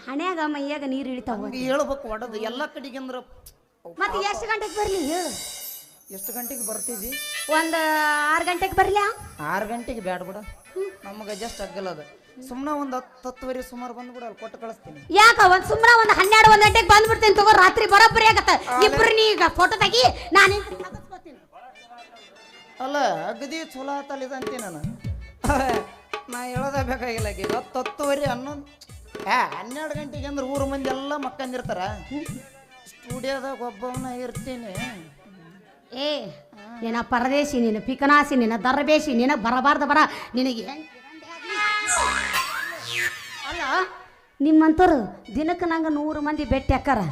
ಹಣ್ಯಾಗ ಮೈಯಾಗ ನೀರು ಇಳಿತಾವ ಹೇಳ್ಬೇಕು ಒಡದು ಎಲ್ಲ ಕಡೆಗೆ ಅಂದ್ರೆ ಮತ್ತೆ ಎಷ್ಟು ಗಂಟೆಗೆ ಬರ್ಲಿ ಹೇಳು ಎಷ್ಟು ಗಂಟೆಗೆ ಬರ್ತಿದ್ವಿ ಒಂದು 6 ಗಂಟೆಗೆ ಬರ್ಲಿ 6 ಗಂಟೆಗೆ ಬ್ಯಾಡ ಬಿಡ ನಮಗೆ ಜಸ್ಟ್ ಅಗ್ಗಲ್ಲ ಅದು ಸುಮ್ಮನೆ ಒಂದು 10 ಸುಮಾರು ಬಂದ್ಬಿಡ ಅಲ್ಲಿ ಕೊಟ್ಟು ಕಳಿಸ್ತೀನಿ ಯಾಕ ಸುಮ್ಮನೆ ಒಂದು 12 1 ಗಂಟೆಗೆ ಬಂದ್ಬಿಡ್ತೀನಿ ತಗೋ ರಾತ್ರಿ ಬರೋಬ್ಬರಿ ಆಗತ್ತ ಇಬ್ರು ನೀಗ ಫೋಟೋ ತೆಗಿ ನಾನು ಅಲ್ಲ ಅಗದಿ ಚಲೋ ಆತಲ್ಲಿದೆ ಅಂತೀನಿ ನಾನು ನಾ ಹೇಳೋದೇ ಬೇಕಾಗಿಲ್ಲ ಈಗ 10 11 12 ಗಂಟೆಗೆ ಅಂದ್ರೆ ಊರು ಮಂದಿ ಎಲ್ಲ ಮಕ್ಕಂದಿರ್ತಾರ ಸ್ಟುಡಿಯೋದಾಗ ಒಬ್ಬವನ್ನ ಇರ್ತೀನಿ ಏ ನಿನ್ನ ಪರದೇಶಿ ನಿನ್ನ ಪಿಕನಾಸಿ ನಿನ್ನ ದರ್ಬೇಶಿ ನಿನ್ನ ಬರಬಾರ್ದ ಬರ ನಿನಗೆ ಅಲ್ಲ ನಿಮ್ಮಂತರು ದಿನಕ್ಕೆ ನಂಗೆ 100 ಮಂದಿ ಭೇಟಿ ಹಾಕಾರ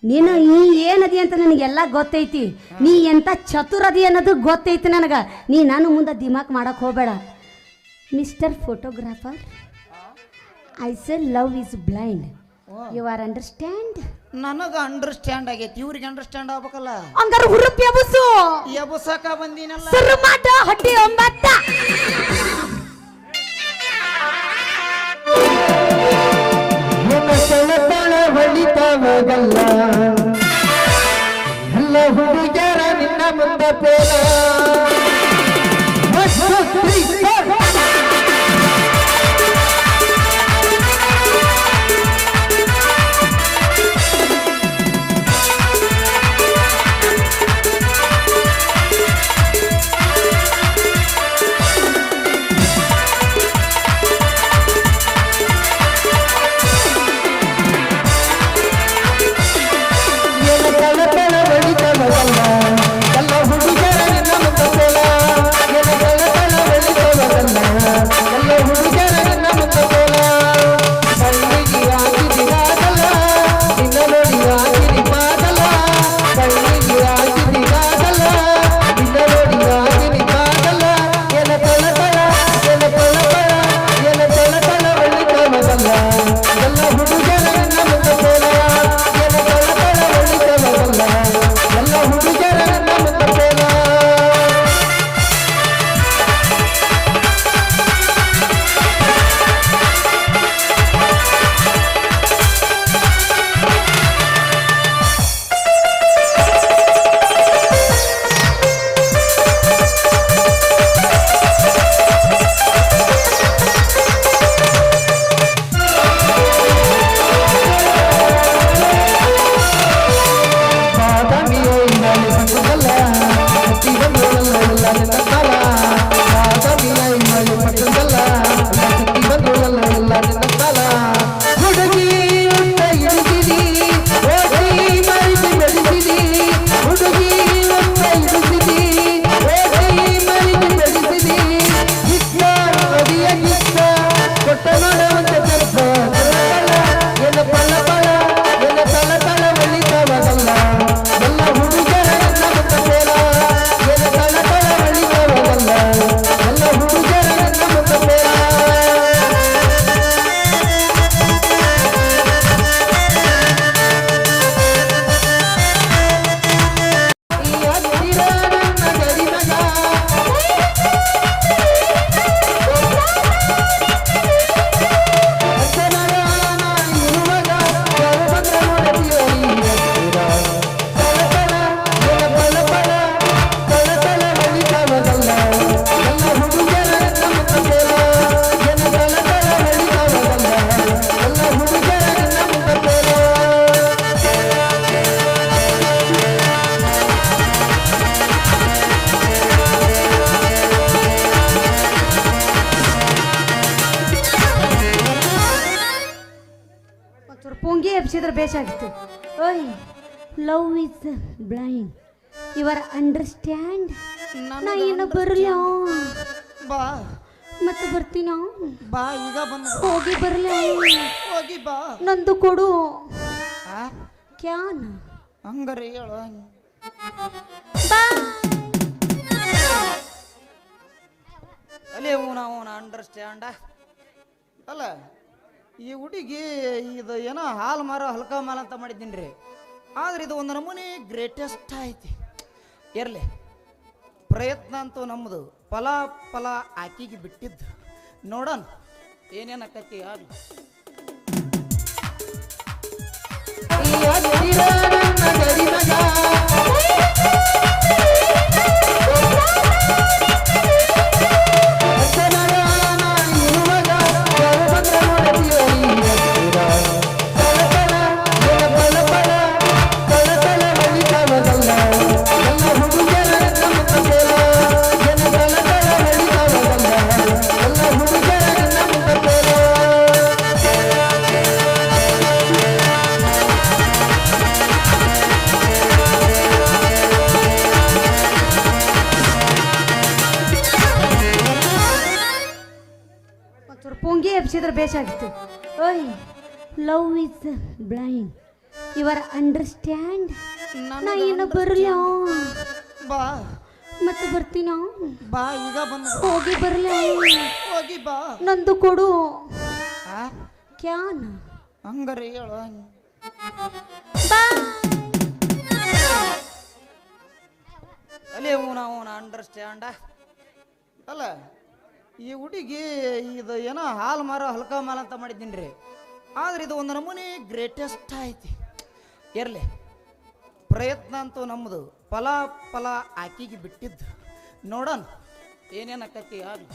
ನೀನು ಈ ಏನದಿ ಅಂತ ನನಗೆಲ್ಲ ಗೊತ್ತೈತಿ ನೀ ಎಂತ ಚತುರದಿ ಅನ್ನೋದು ಗೊತ್ತೈತಿ ನನಗೆ ನೀ ನಾನು ಮುಂದೆ ದಿಮಾಕ್ ಮಾಡಕ್ಕೆ ಹೋಗಬೇಡ mister photographer I say love is blind you are understand ನನಗೆ ಅಂಡರ್ಸ್ಟ್ಯಾಂಡ್ ಆಗೈತಿ ಇವ್ರಿಗೆ ಅಂಡರ್ಸ್ಟ್ಯಾಂಡ್ ಆಗ್ಬೇಕಲ್ಲ ಹಂಗಾರ ಹುರುಪ್ ಎಬಸು ಎಬಸಕ ಬಂದಿನಲ್ಲ ಶುರು ಮಾಡ ಹಟ್ಟಿ 9 ಹೊಳಿತಾವಾಗಲ್ಲ ಎಲ್ಲ ಹುಡುಗರ ನಿನ್ನ ಮುಂದೆ ಪೇಲ ಪುಂಗಿ ಎಬ್ಸಿದ್ರೆ ಬೇಸಾಗಿತ್ತು ಓಯ್ love is blind you are understand ನಾ ಏನು ಬರಲ್ಲ ಬಾ ಮತ್ತೆ ಬರ್ತೀನ ಬಾ ಈಗ ಬಂದು ಹೋಗಿ ಬರಲ್ಲ ಹೋಗಿ ಬಾ ನಂದು ಕೊಡು ಆ ಕ್ಯಾನ್ ಹಂಗಾರೆ ಹೇಳು ಬಾ ಅಲ್ಲೇ ನಾವು ಅಂಡರ್ಸ್ಟ್ಯಾಂಡ ಅಲ್ಲ ಈ ಹುಡುಗಿ ಇದು ಏನೋ ಹಾಲು ಮಾರ ಹಲ್ಕ ಮಾಲ್ ಅಂತ ಮಾಡಿದ್ದೀನಿ ರೀ ಆದ್ರೆ ಇದು ಒಂದು ನಮೂನೆ ಗ್ರೇಟೆಸ್ಟ್ ಐತಿ ಇರಲಿ ಪ್ರಯತ್ನ ಅಂತೂ ನಮ್ಮದು, ಫಲ ಫಲ ಆಕಿಗೆ ಬಿಟ್ಟಿದ್ದು. ನೋಡೋಣ ಏನೇನಕತಿ ಆಗಲಿ. ಒಂಚೂರು ಪುಂಗಿ ಎಬ್ಸಿದ್ರೆ ಬೇಸಾಗಿತ್ತು. ಓಯ್, love is blind, your understand. ನಾ ಏನು ಬರಲ್ಲ, ಬಾ ಮತ್ತೆ ಬರ್ತೀನ. ಬಾ ಈಗ ಬಂದು ಹೋಗಿ ಬರಲ್ಲ, ಹೋಗಿ ಬಾ. ನಂದು ಕೊಡು. ಆ? ಕ್ಯಾನ್ ಹಂಗಾರೆ ಹೇಳು. ಬಾ. ಅಲ್ಲೇ ನಾವು ಅಂಡರ್ಸ್ಟ್ಯಾಂಡ ಅಲ್ಲ. ಈ ಹುಡುಗಿ ಇದು ಏನೋ ಹಾಲು ಮಾರೋ ಹಲ್ಕ ಮಾಲ್ ಅಂತ ಮಾಡಿದ್ದೀನಿ ರೀ. ಆದ್ರೆ ಇದು ಒಂದು ನಮೂನಿ ಗ್ರೇಟೆಸ್ಟ್ ಐತಿ. ಇರಲಿ, ಪ್ರಯತ್ನ ಅಂತೂ ನಮ್ಮದು, ಫಲ ಫಲ ಆಕಿಗೆ ಬಿಟ್ಟಿದ್ದು. ನೋಡೋಣ ಏನೇನಕತಿ ಆಗಲಿ.